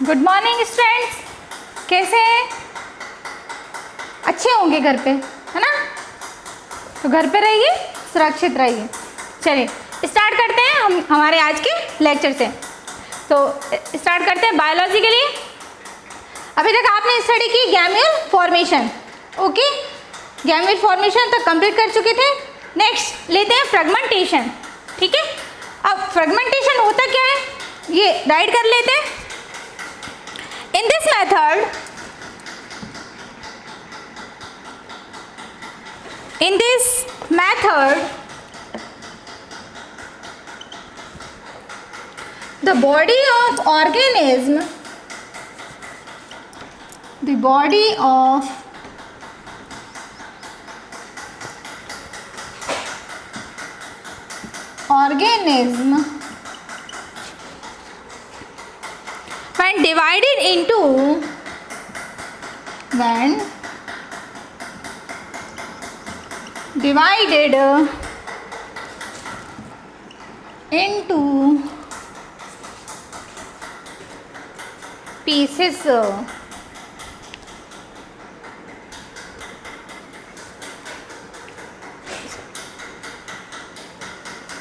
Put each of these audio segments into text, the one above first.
Good morning students, कैसे हैं? अच्छे होंगे घर पे, है ना? तो घर पे रहिए, सुरक्षित रहिए। चलिए स्टार्ट करते हैं हम हमारे आज के लेक्चर से। तो स्टार्ट करते हैं बायोलॉजी के लिए। अभी तक आपने स्टडी की गैम्यूल फॉर्मेशन, ओके? गैम्यूल फॉर्मेशन तक कंप्लीट कर चुके थे। नेक्स्ट लेते हैं फ्रेगमेंटेशन, ठीक है? अब फ्रेगमेंटेशन होता क्या है ये राइट कर लेते हैं। In this method, the body of organism when divided into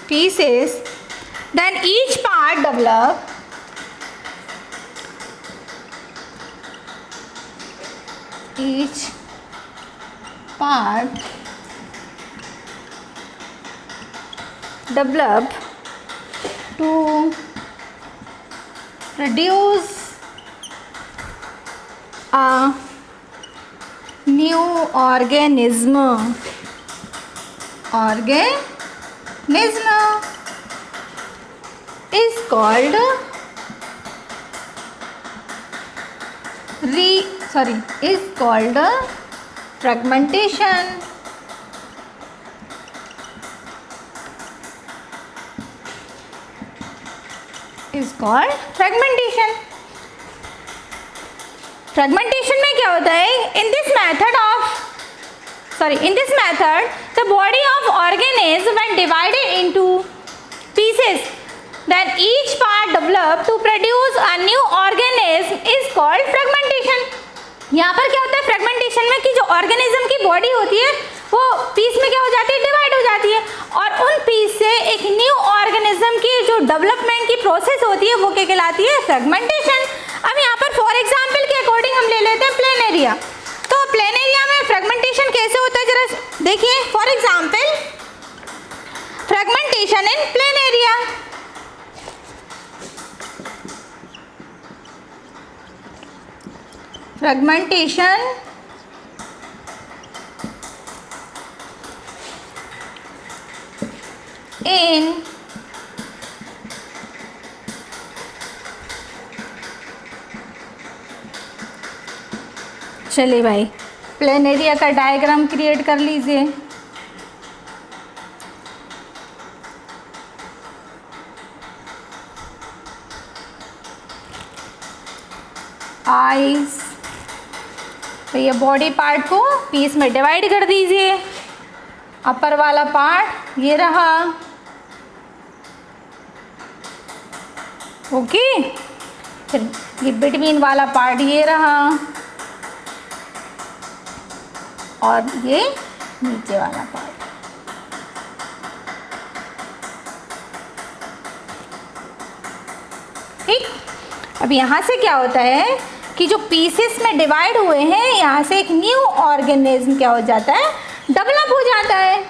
pieces, then each part develop to produce a new organism is called fragmentation. Fragmentation में क्या होता है? In this method the body of organism when divided into pieces, then each part develop to produce a new organism is called fragmentation. यहाँ पर क्या होता है fragmentation में कि जो ऑर्गेनिज्म की बॉडी होती है वो पीस में क्या हो जाती है, डिवाइड हो जाती है, और उन पीस से एक न्यू ऑर्गेनिज्म की जो डेवलपमेंट की प्रोसेस होती है वो क्या कहलाती है? फ्रेगमेंटेशन। अब यहाँ पर फॉर एग्जांपल के अकॉर्डिंग हम ले लेते हैं प्लेनेरिया। तो प्लेनेरिया में फ्रेगमेंटेशन कैसे होता है जरा देखिए। For example fragmentation in planaria, fragmentation in चलिए भाई प्लेनेरिया का डायग्राम क्रिएट कर लीजिए। आईज, तो ये बॉडी पार्ट को पीस में डिवाइड कर दीजिए। अपर वाला पार्ट ये रहा, ओके? फिर ये बिटवीन वाला पार्ट ये रहा, और ये नीचे वाला पार्ट। ठीक, अब यहाँ से क्या होता है कि जो पीसेस में डिवाइड हुए हैं यहाँ से एक न्यू ऑर्गेनिज्म क्या हो जाता है? डेवलप हो जाता है।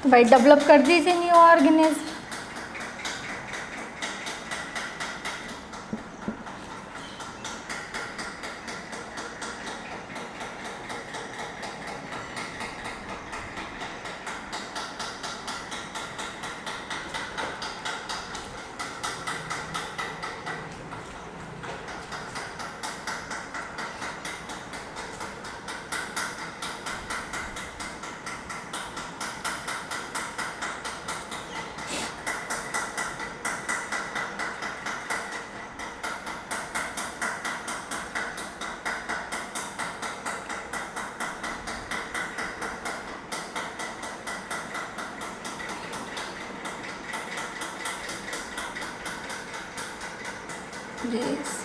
तो भाई डेवलप कर दीजिए न्यू ऑर्गेनिज्म। रेस।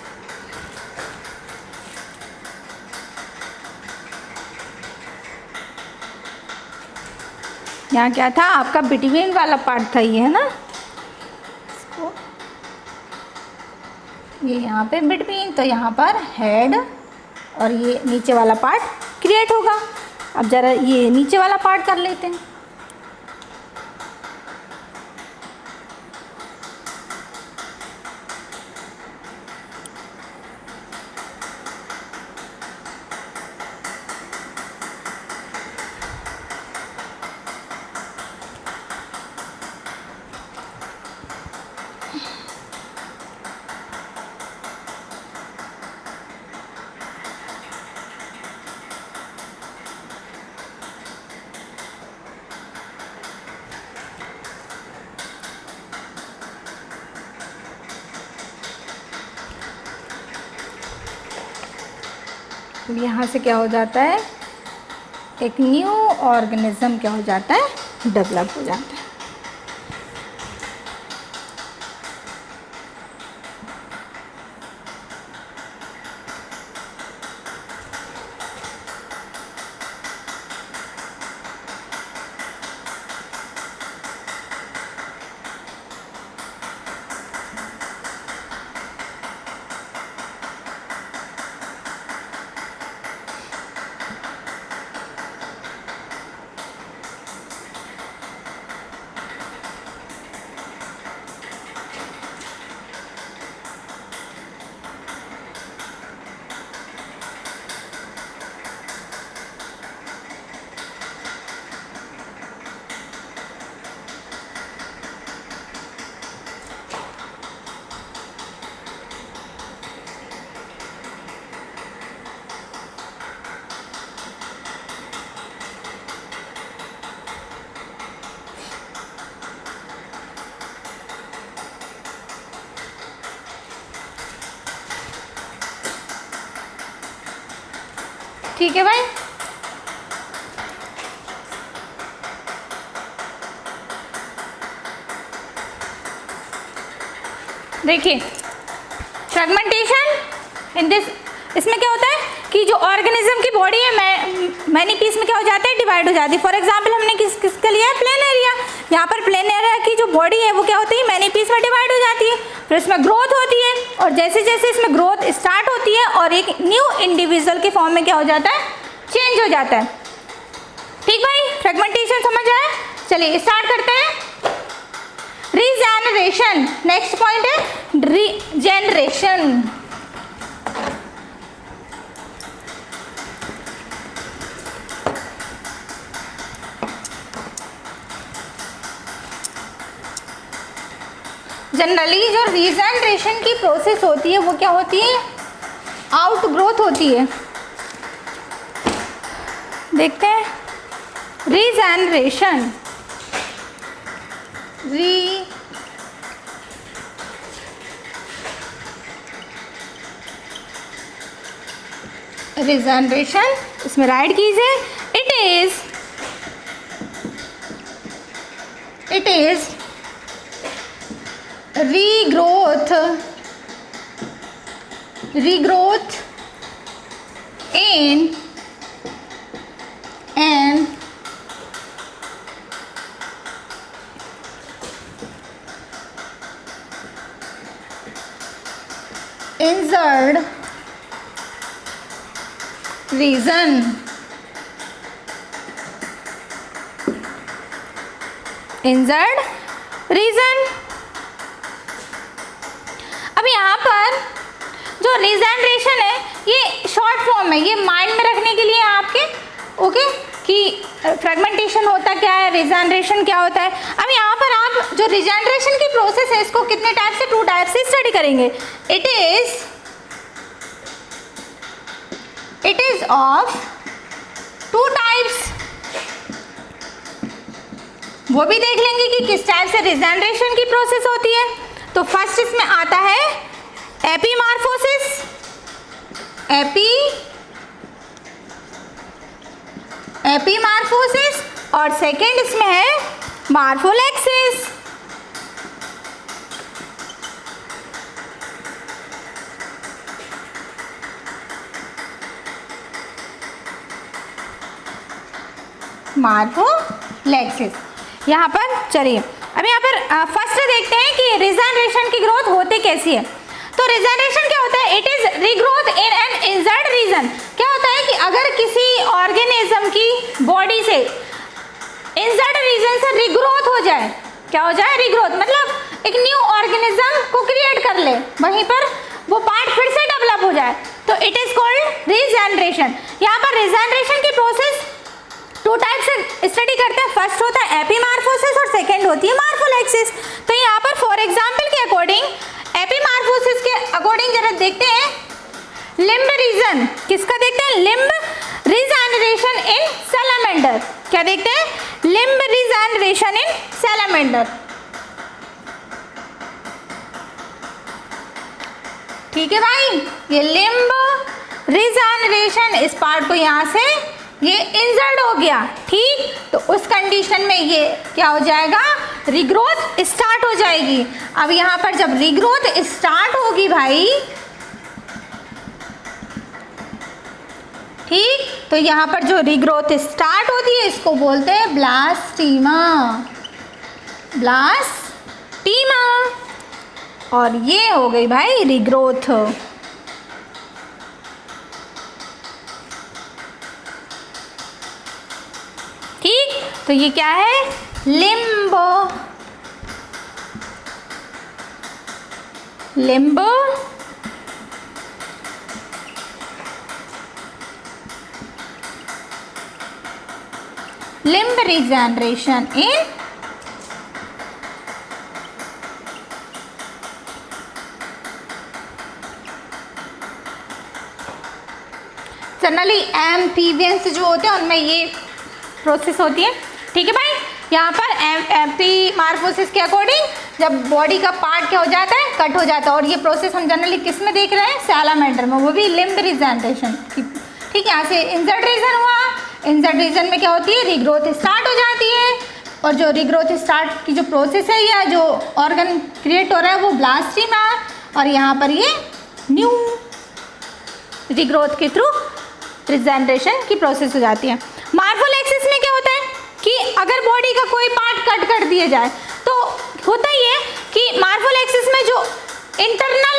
यहाँ क्या था आपका बिटवीन वाला पार्ट था ये, है ना, इसको ये यहाँ पे बिटवीन, तो यहाँ पर हेड और ये नीचे वाला पार्ट क्रिएट होगा। अब ज़रा ये नीचे वाला पार्ट कर लेते हैं। यहाँ से क्या हो जाता है, एक न्यू ऑर्गेनिज्म क्या हो जाता है, डेवलप हो जाता है। ठीक है भाई, देखिए फ्रेगमेंटेशन इन दिस, इसमें क्या होता है कि जो ऑर्गेनिज्म की बॉडी है मैनी पीस में क्या हो जाता है, डिवाइड हो जाती है। फॉर एग्जांपल हमने किसका लिया है, प्लेन एरिया। यहाँ पर प्लेन एरिया की जो बॉडी है वो क्या होती है, मैनी पीस में डिवाइड हो जाती है। फिर इसमें ग्रोथ होती है और जैसे जैसे इसमें ग्रोथ स्टार्ट होती है और एक न्यू इंडिविजुअल के फॉर्म में क्या हो जाता है, चेंज हो जाता है। ठीक भाई, फ्रेगमेंटेशन समझ आया? चलिए स्टार्ट करते हैं। रीजेनरेशन, नेक्स्ट पॉइंट है रीजेनरेशन। जनरली जो रीजेनरेशन की प्रोसेस होती है वो क्या होती है, आउट ग्रोथ होती है। देखते हैं रीजेनरेशन, रीजेनरेशन, इसमें राइट कीजिए। It is regrowth in an injured region. Injured region। अब यहाँ पर जो रीजेनरेशन है ये शॉर्ट फॉर्म है, ये माइंड में रखने के लिए आपके ओके कि फ्रेगमेंटेशन होता क्या है, रीजेनरेशन क्या होता है। अब यहाँ पर आप जो रीजेनरेशन की प्रोसेस है इसको कितने टाइप से, 2 टाइप से स्टडी करेंगे। इट इज ऑफ 2 टाइप्स, वो भी देख लेंगे कि किस टाइप से रीजेनरेशन की प्रोसेस होती है। तो फर्स्ट इसमें आता है एपीमॉर्फोसिस, एपीमॉर्फोसिस, और सेकंड इसमें है मॉर्फोलेक्सिस। मार्फोलेक्सिस। यहाँ पर चलिए अब यहाँ पर फर्स्ट देखते हैं कि रिजनरेशन की ग्रोथ होते कैसी है। तो रिजनरेशन क्या होता है? It is regrowth in an injured region. क्या होता है कि अगर किसी ऑर्गेनिज्म की बॉडी से इंजर्ड रीजन से रीग्रोथ हो जाए, क्या हो जाए? रीग्रोथ मतलब एक न्यू ऑर्गेनिज्म को क्रिएट कर ले, वहीं पर वो पार्ट फिर से डेवलप हो जाए, तो इट इज कॉल्ड रीजनरेशन। यहाँ पर रीजनरेशन की प्रोसेस टू टाइप से स्टडी करते हैं। फर्स्ट होता है एपीमार्फोसिस और सेकेंड होती है मार्फोलेक्सिस। तो यहाँ पर फॉर एग्जाम्पल के अकॉर्डिंग, एपीमार्फोसिस के अकॉर्डिंग जरा देखते हैं लिम्ब रीजन, किसका देखते हैं? Limb regeneration in salamander. क्या देखते हैं? Limb regeneration in salamander. ठीक है भाई, ये लिम्ब रीजनरेशन, इस पार्ट को यहाँ से ये इंजर्ड हो गया, ठीक, तो उस कंडीशन में ये क्या हो जाएगा? रीग्रोथ स्टार्ट हो जाएगी। अब यहाँ पर जब रीग्रोथ स्टार्ट होगी भाई, ठीक, तो यहाँ पर जो रीग्रोथ स्टार्ट होती है इसको बोलते हैं ब्लास्टीमा। ब्लास्टीमा, और ये हो गई भाई रीग्रोथ। ठीक, तो ये क्या है? Limb regeneration in generally amphibians जो होते हैं उनमें ये प्रोसेस होती है। ठीक है भाई, यहाँ पर एपीमार्फोसिस के अकॉर्डिंग जब बॉडी का पार्ट क्या हो जाता है? कट हो जाता है, और ये प्रोसेस हम जनरली किस में देख रहे हैं? सैलामेंडर में, वो भी लिम्ब रीजनरेशन। ठीक है, यहाँ से इंजर्ड रीजन हुआ, इंजर्ड रीजन में क्या होती है? रीग्रोथ स्टार्ट हो जाती है, और जो रीग्रोथ स्टार्ट की जो प्रोसेस है या जो ऑर्गन क्रिएट हो रहा है वो ब्लास्टीमा, और यहाँ पर ये न्यू रीग्रोथ के थ्रू रीजनरेशन की प्रोसेस हो जाती है। मार्फोलेक्सिस में क्या होता है कि अगर बॉडी का कोई पार्ट कट कर दिया जाए तो होता ही है कि मार्फोलेक्सिस में जो इंटरनल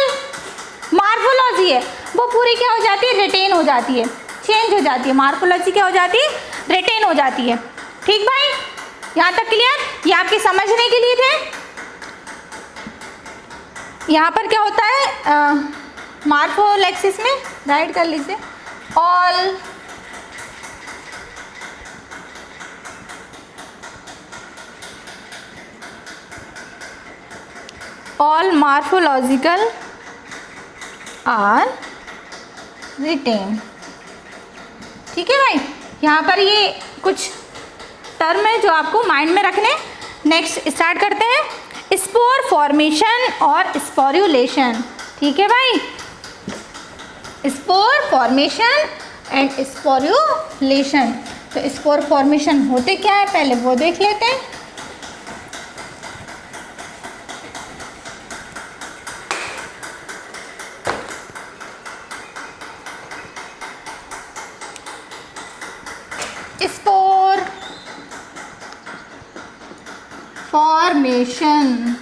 मार्फोलॉजी है वो पूरी क्या हो जाती है? रिटेन हो जाती है, चेंज हो जाती है। मार्फोलॉजी क्या हो जाती है? रिटेन हो जाती है। ठीक भाई, यहाँ तक क्लियर? ये आपके समझने के लिए थे। यहाँ पर क्या होता है मार्फोलेक्सिस में? राइट कर लीजिए, all morphological are retained। ठीक है भाई, यहाँ पर ये कुछ टर्म है जो आपको माइंड में रखने। नेक्स्ट स्टार्ट करते हैं स्पोर फॉर्मेशन और स्पोरुलेशन। ठीक है भाई, स्पोर फॉर्मेशन एंड स्पोरुलेशन। तो स्पोर फॉर्मेशन होते क्या है पहले वो देख लेते हैं। स्पोर फॉर्मेशन,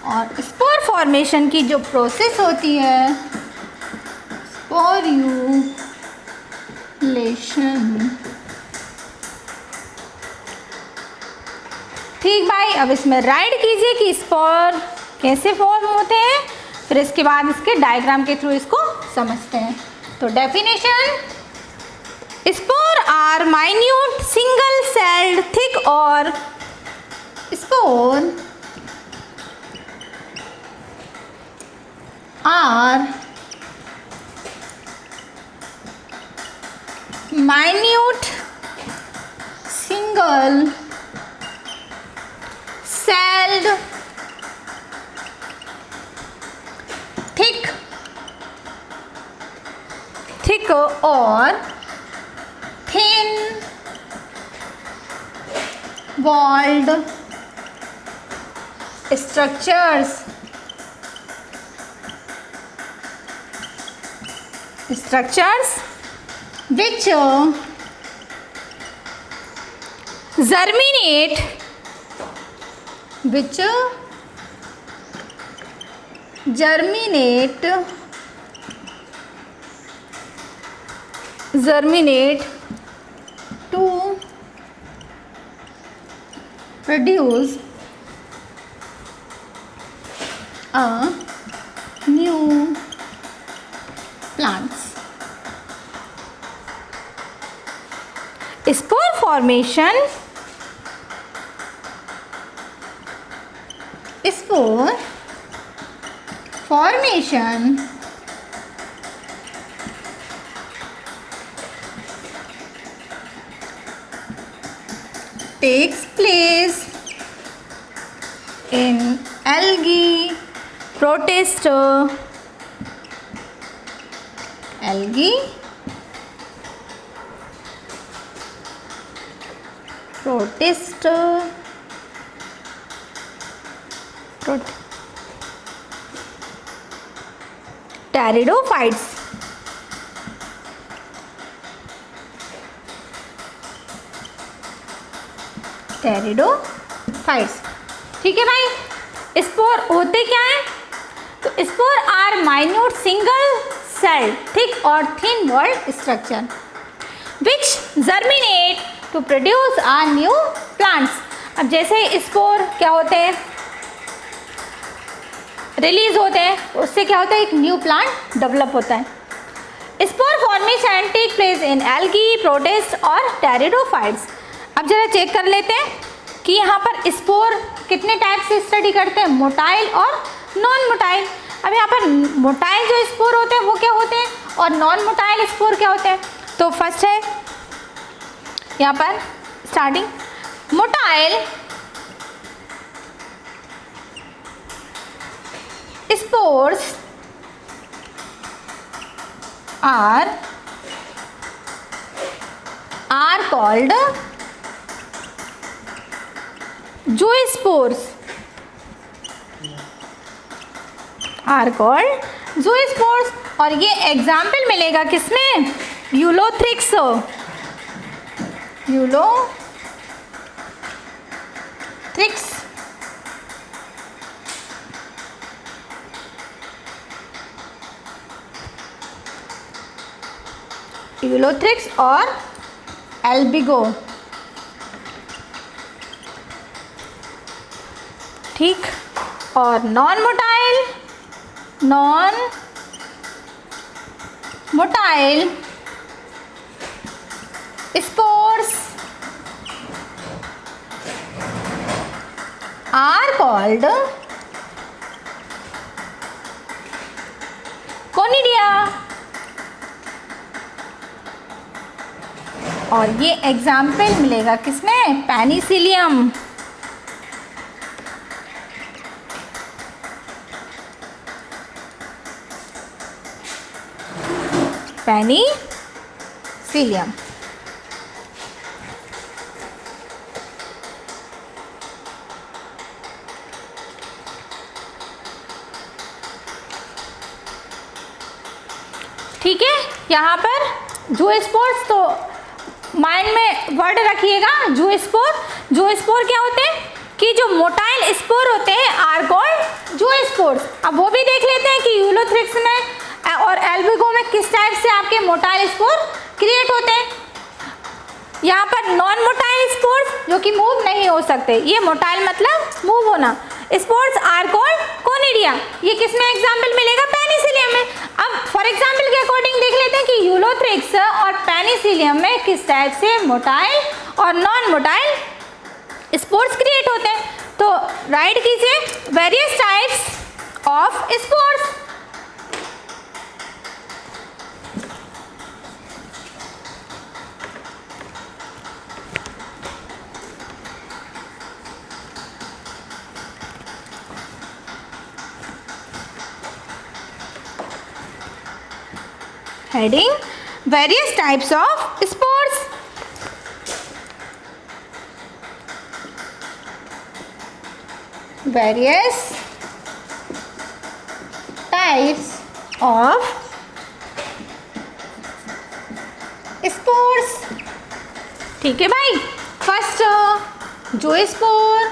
और स्पोर फॉर्मेशन की जो प्रोसेस होती है स्पोरुलेशन। ठीक भाई, अब इसमें राइट कीजिए कि स्पोर कैसे फॉर्म होते हैं, फिर इसके बाद इसके डायग्राम के थ्रू इसको समझते हैं। तो definition, spore are minute single celled thick, और spore are minute single celled thick or thin walled structures which germinate, which germinate to produce a new plants. Spore formation takes place in algae protista, pteridophytes. ठीक है भाई, spore होते क्या है? तो spore are minute single cell thick और thin walled structure which germinate to produce a new plants. अब जैसे स्पोर क्या होते हैं, रिलीज होते हैं, उससे क्या होता है, एक न्यू प्लांट डेवलप होता है. Spore formation take place in algae, protist और टेरिडोफाइट्स. अब जरा चेक कर लेते हैं कि यहाँ पर स्पोर कितने टाइप से स्टडी करते हैं, मोटाइल और नॉन मोटाइल. अब यहाँ पर मोटाइल जो स्पोर होते हैं वो क्या होते हैं और नॉन मोटाइल स्पोर क्या होते हैं. तो फर्स्ट है यहाँ पर starting motile spores are called zoospores. और ये एग्जाम्पल मिलेगा किसमें, यूलोथ्रिक्स. यूलोथ्रिक्स और एल्बिगो. ठीक, और non motile spores are called conidia. और ये एग्जाम्पल मिलेगा किसमें, पेनिसिलियम. ठीक है, यहाँ पर जूस्पोर्स, तो माइंड में वर्ड रखिएगा जूस्पोर. जूस्पोर क्या होते हैं कि जो मोटाइल स्पोर होते हैं आर कॉल्ड जूस्पोर्स. अब वो भी देख लेते हैं कि यूलोथ्रिक्स में और एल्बिगो में किस टाइप से आपके मोटाइल स्पोर क्रिएट होते हैं. यहाँ पर नॉन मोटाइल स्पोर्स जो कि मूव नहीं हो सकते, ये मोटाइल मतलब मूव होना. Spores are called conidia. ये किसमें एग्जाम्पल मिलेगा, पेनिसिलियम में. अब फॉर एग्जाम्पल के अकॉर्डिंग देख लेते हैं कि यूलोथ्रिक्स और पेनिसिलियम में किस टाइप से मोटाइल और नॉन मोटाइल स्पोर्स क्रिएट होते हैं. तो राइट कीजिए various types of spores. Heading various types of spores. Various types of spores. ठीक है भाई. फर्स्ट ज़ूस्पोर,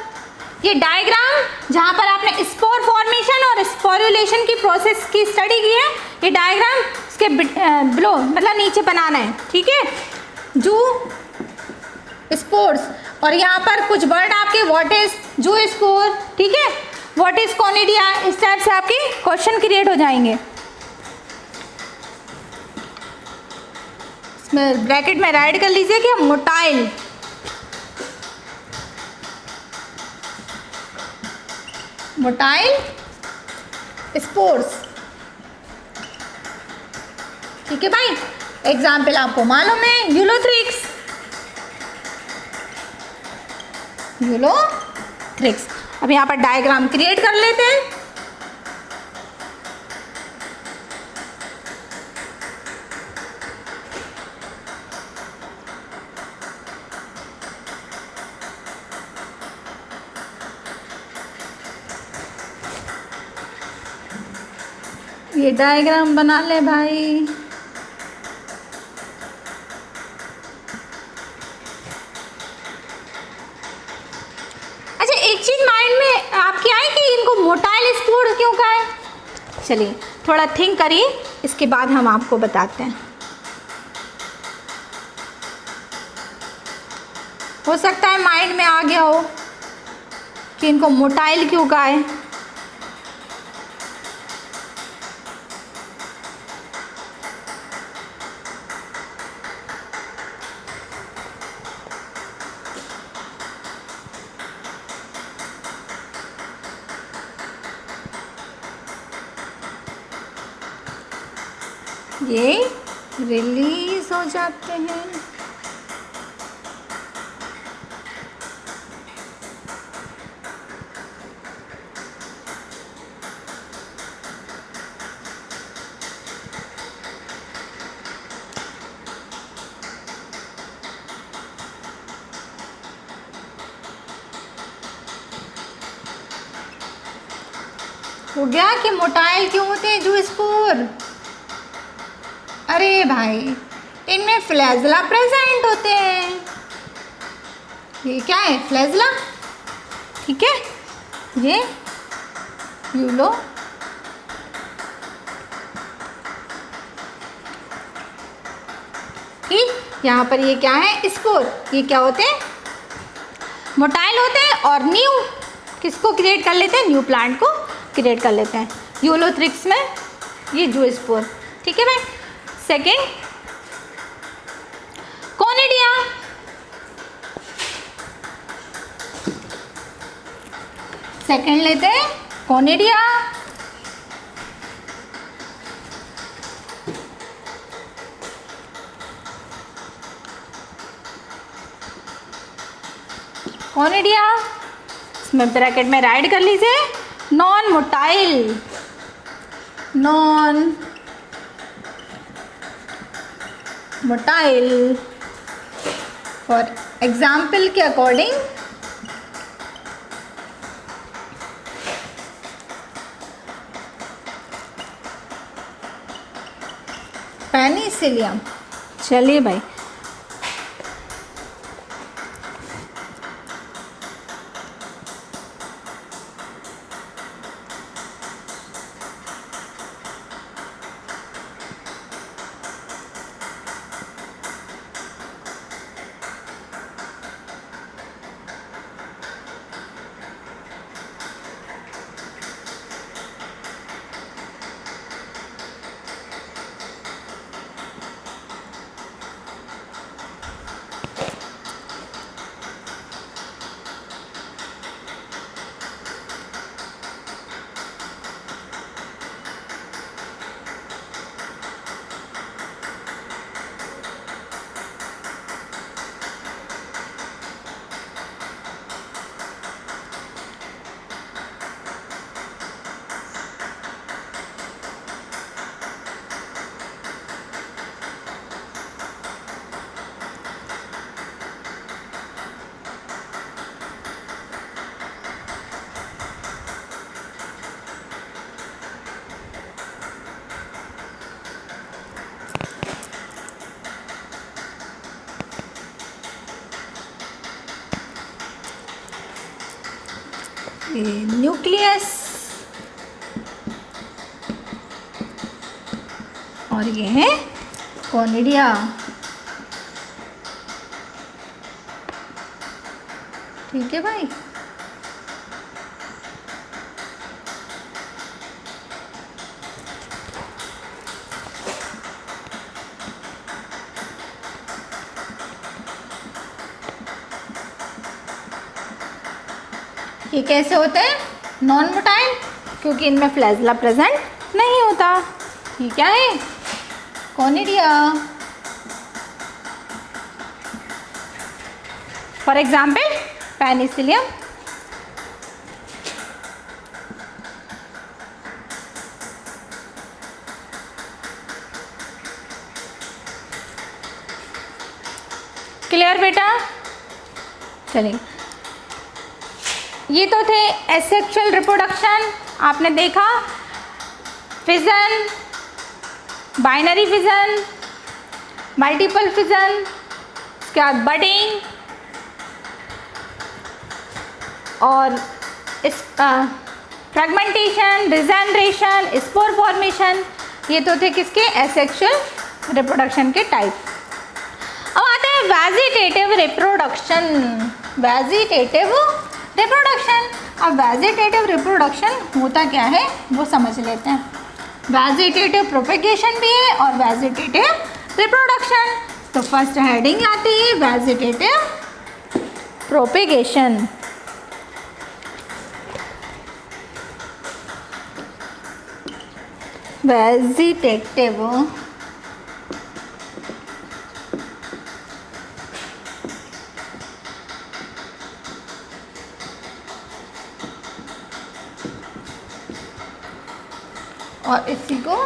ये डायग्राम जहाँ पर आपने स्पोर फॉर्मेशन और स्पोरुलेशन की प्रोसेस की स्टडी की है, ये डायग्राम इसके बिलो मतलब नीचे बनाना है, ठीक है। जू स्पोर्स, और यहाँ पर कुछ वर्ड आपके व्हाट इज जू स्पोर, ठीक है, व्हाट इज कॉनिडिया, इस टाइप से आपके क्वेश्चन क्रिएट हो जाएंगे। इसमें ब्रैकेट में राइट कर लीजिए कि मोटाइल, मोटाइल स्पोर्स, ठीक है भाई। एग्जाम्पल आपको मालूम है, यूलोथ्रिक्स, यूलोथ्रिक्स। अब यहाँ पर डायग्राम क्रिएट कर लेते हैं। ये डायग्राम बना ले भाई। अच्छा, एक चीज माइंड में आपके आए कि इनको मोटाइल स्पोर क्यों कहा है? चलिए थोड़ा थिंक करिए, इसके बाद हम आपको बताते हैं। हो सकता है माइंड में आ गया हो कि इनको मोटाइल क्यों कहा है। ये रिलीज हो जाते हैं। हो गया कि मोटाइल क्यों होते हैं ज़ूस्पोर? अरे भाई, इनमें फ्लैजला प्रेजेंट होते हैं। ये क्या है? फ्लैजला, ठीक है। ये यूलो, ठीक। यहाँ पर ये क्या है? स्पोर। ये क्या होते हैं? मोटाइल होते हैं। और न्यू किसको क्रिएट कर लेते हैं? न्यू प्लांट को क्रिएट कर लेते हैं। यूलोथ्रिक्स में ये ज़ूस्पोर, ठीक है भाई। सेकेंड कॉनिडिया, सेकेंड लेते हैं कॉनिडिया। कॉनिडिया, इसमें ब्रैकेट में राइट कर लीजिए, non motile, non motile. For example के अकॉर्डिंग पेनिसिलियम। चलिए भाई, न्यूक्लियस, और ये है कॉनिडिया। ठीक है भाई। ये कैसे होते हैं? नॉन मोटाइल, क्योंकि इनमें फ्लैजेला प्रेजेंट नहीं होता। ये क्या है? Conidia. For example Penicillium, clear बेटा? चलिए, ये तो थे एसेक्सुअल रिप्रोडक्शन, आपने देखा fission, binary fission, multiple fission, उसके बाद बडिंग और फ्रेगमेंटेशन, डिजेनरेशन, स्पोर फॉर्मेशन। ये तो थे किसके? एसेक्सुअल रिप्रोडक्शन के टाइप। अब आते हैं वेजिटेटिव रिप्रोडक्शन। वेजिटेटिव रिप्रोडक्शन, अब वेजिटेटिव रिप्रोडक्शन होता क्या है वो समझ लेते हैं। वेजिटेटिव प्रोपेगेशन भी है और वेजिटेटिव रिप्रोडक्शन। तो फर्स्ट हेडिंग आती है वेजिटेटिव प्रोपेगेशन। वेजिटेटिव और इसी को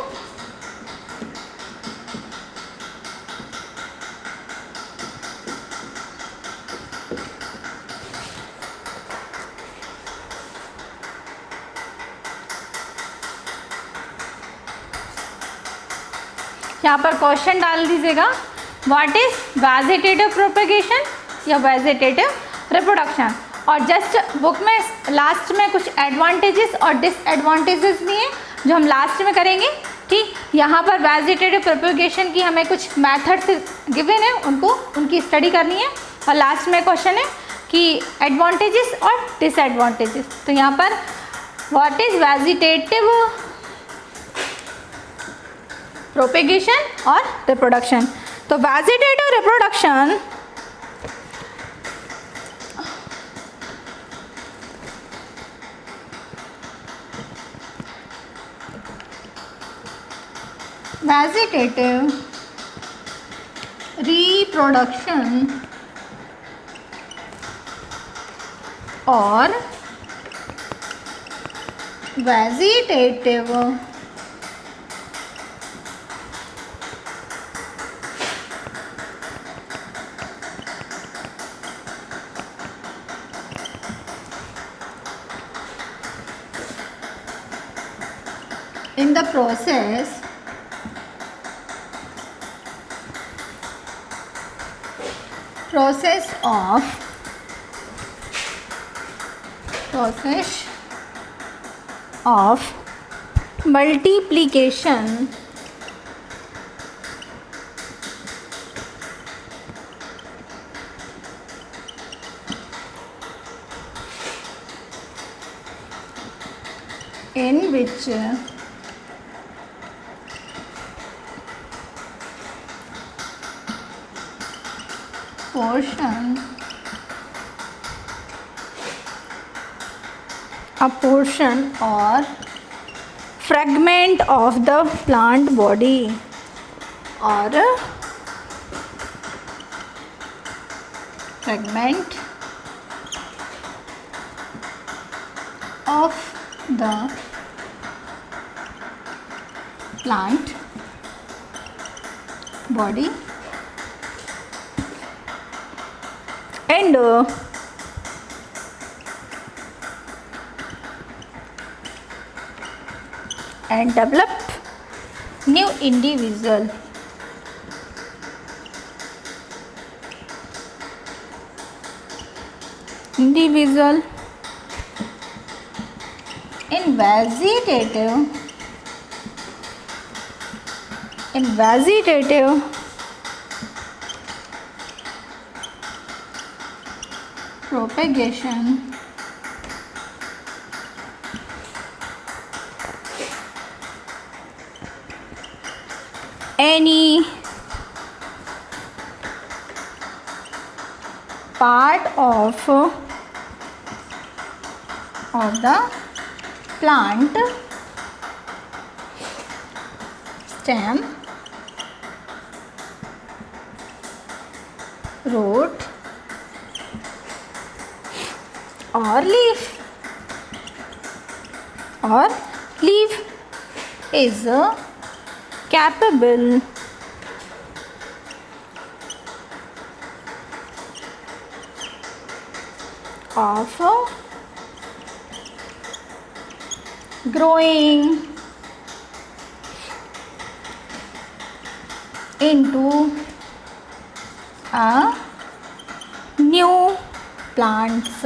यहाँ पर क्वेश्चन डाल दीजिएगा, व्हाट इज वेजिटेटिव प्रोपेगेशन या वेजिटेटिव रिप्रोडक्शन। और जस्ट बुक में लास्ट में कुछ एडवांटेजेस और डिसएडवांटेजेस भी हैं जो हम लास्ट में करेंगे। ठीक, यहाँ पर वेजिटेटिव प्रोपेगेशन की हमें कुछ मेथड्स गिवन है, उनकी स्टडी करनी है। और लास्ट में क्वेश्चन है कि एडवांटेजेस और डिसएडवांटेजेस। तो यहाँ पर व्हाट इज वेजिटेटिव प्रोपेगेशन और रिप्रोडक्शन। तो वेजिटेटिव रिप्रोडक्शन रिप्रोडक्शन और vegetative in the process of multiplication in which a portion or fragment of the plant body or fragment of the plant body and develop new individual in vegetative propagation, any part of the plant stem, root or leaf is capable of growing into a new plants.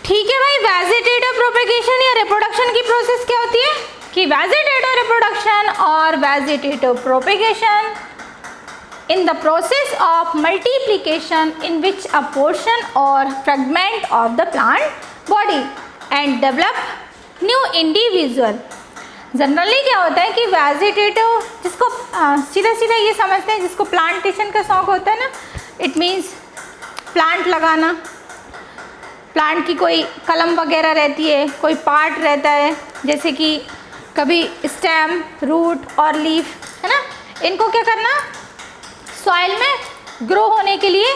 ठीक है भाई, vegetative propagation या reproduction की process क्या होती है कि vegetative reproduction और vegetative propagation in the process of multiplication in which a portion or fragment of the plant body and develop new individual. Generally क्या होता है कि वेजिटेटिव, जिसको सीधा सीधा ये समझते हैं, जिसको प्लांटेशन का शौक होता है ना, इट मीन्स प्लांट लगाना, प्लांट की कोई कलम वगैरह रहती है, कोई पार्ट रहता है, जैसे कि कभी स्टेम, रूट और लीफ, है ना, इनको क्या करना, सॉइल में ग्रो होने के लिए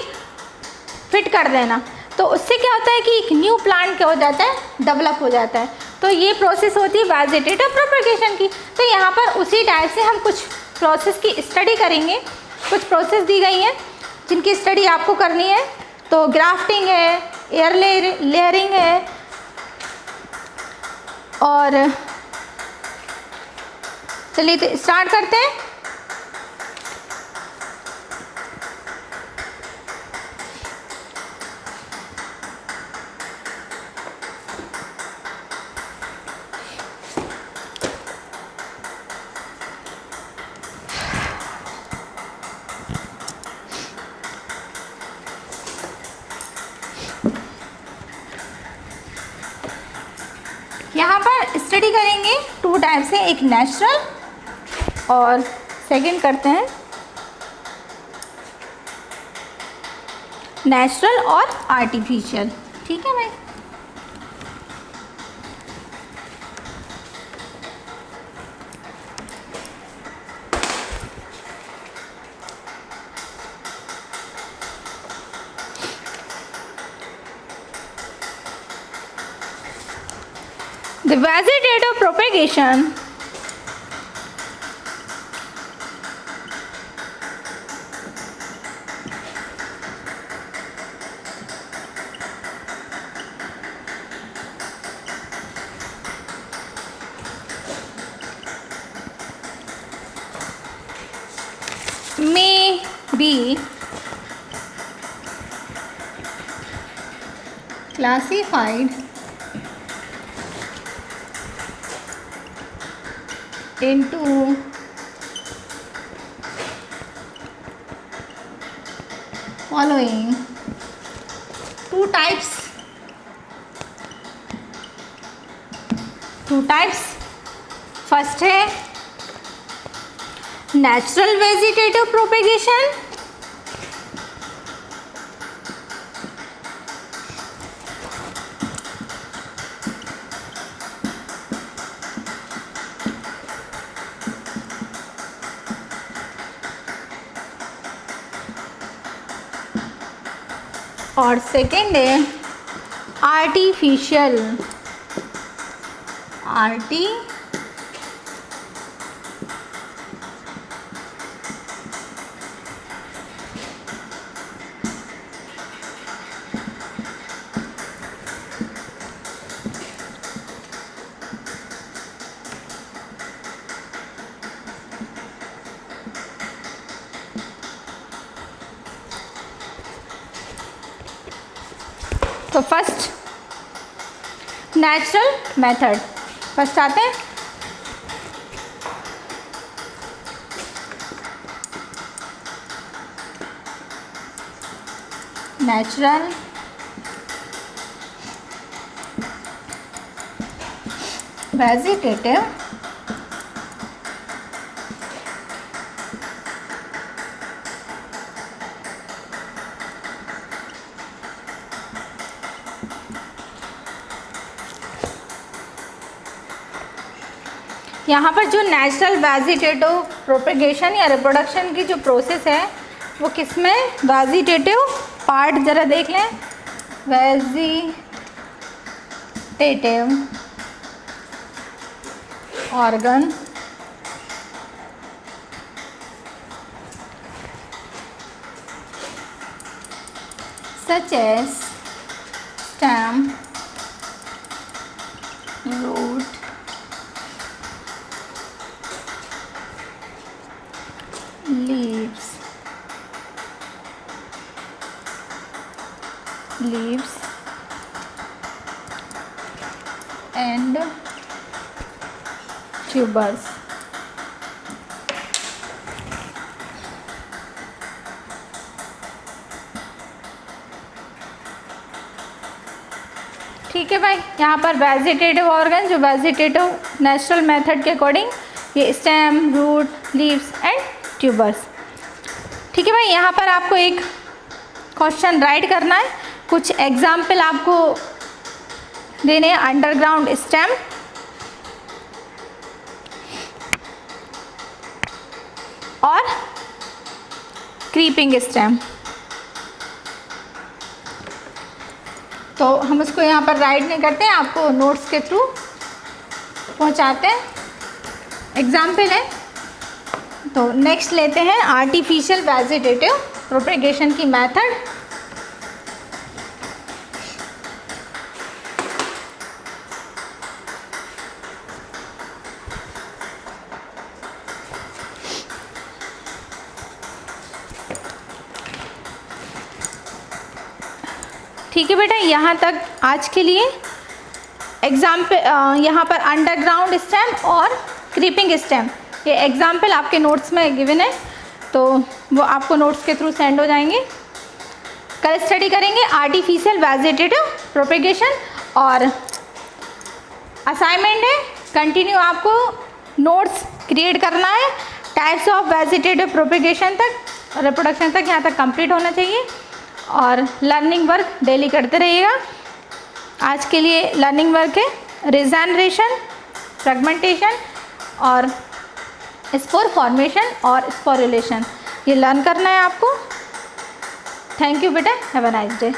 फिट कर देना। तो उससे क्या होता है कि एक न्यू प्लांट क्या हो जाता है, डेवलप हो जाता है। तो ये प्रोसेस होती है वेजिटेटिव प्रोपेगेशन की। तो यहाँ पर उसी टाइप से हम कुछ प्रोसेस की स्टडी करेंगे। कुछ प्रोसेस दी गई हैं जिनकी स्टडी आपको करनी है। तो ग्राफ्टिंग है, एयर लेयरिंग है, और चलिए तो स्टार्ट करते हैं। यहाँ पर स्टडी करेंगे टू टाइप से, एक नेचुरल और सेकंड करते हैं नेचुरल और आर्टिफिशियल। ठीक है भाई, the vegetative propagation may be classified into following two types. First है नेचुरल वेजिटेटिव प्रोपेगेशन, और सेकेंड है आर्टिफिशियल तो फर्स्ट नेचुरल मेथड, फर्स्ट आते हैं नेचुरल वेजिटेटिव यहाँ पर जो नेचुरल वेजिटेटिव प्रोपेगेशन या रिप्रोडक्शन की जो प्रोसेस है वो किसमें, वेजिटेटिव पार्ट ज़रा देख लें, vegetative organ such as stem, root, leaves and tubers. ठीक है भाई, यहाँ पर वेजिटेटिव ऑर्गन जो वेजिटेटिव नेचुरल मेथड के अकॉर्डिंग ये stem, root, leaves and tubers. ठीक है भाई, यहाँ पर आपको एक क्वेश्चन राइट करना है, कुछ एग्जाम्पल आपको देने हैं। अंडरग्राउंड स्टेम, और क्रीपिंग स्टेम। तो हम उसको यहाँ पर राइट नहीं करते हैं, आपको नोट्स के थ्रू पहुँचाते हैं। एग्जाम्पल है, तो नेक्स्ट लेते हैं आर्टिफिशियल वेजिटेटिव प्रोपेगेशन की मेथड। ठीक है बेटा, यहाँ तक आज के लिए एग्जाम्पल, यहाँ पर अंडरग्राउंड स्टेम और क्रीपिंग स्टेम ये एग्जाम्पल आपके नोट्स में गिवन है, तो वो आपको नोट्स के थ्रू सेंड हो जाएंगे। कल स्टडी करेंगे आर्टिफिशियल वेजिटेटिव प्रोपेगेशन, और असाइनमेंट है कंटिन्यू आपको नोट्स क्रिएट करना है, टाइप्स ऑफ वेजिटेटिव प्रोपेगेशन तक, रिप्रोडक्शन तक यहाँ तक कंप्लीट होना चाहिए, और लर्निंग वर्क डेली करते रहिएगा। आज के लिए लर्निंग वर्क है रीजेनरेशन, फ्रेगमेंटेशन और स्पोर फॉर्मेशन और स्पोरुलेशन, ये लर्न करना है आपको। थैंक यू बेटा, हैव अ नाइस डे।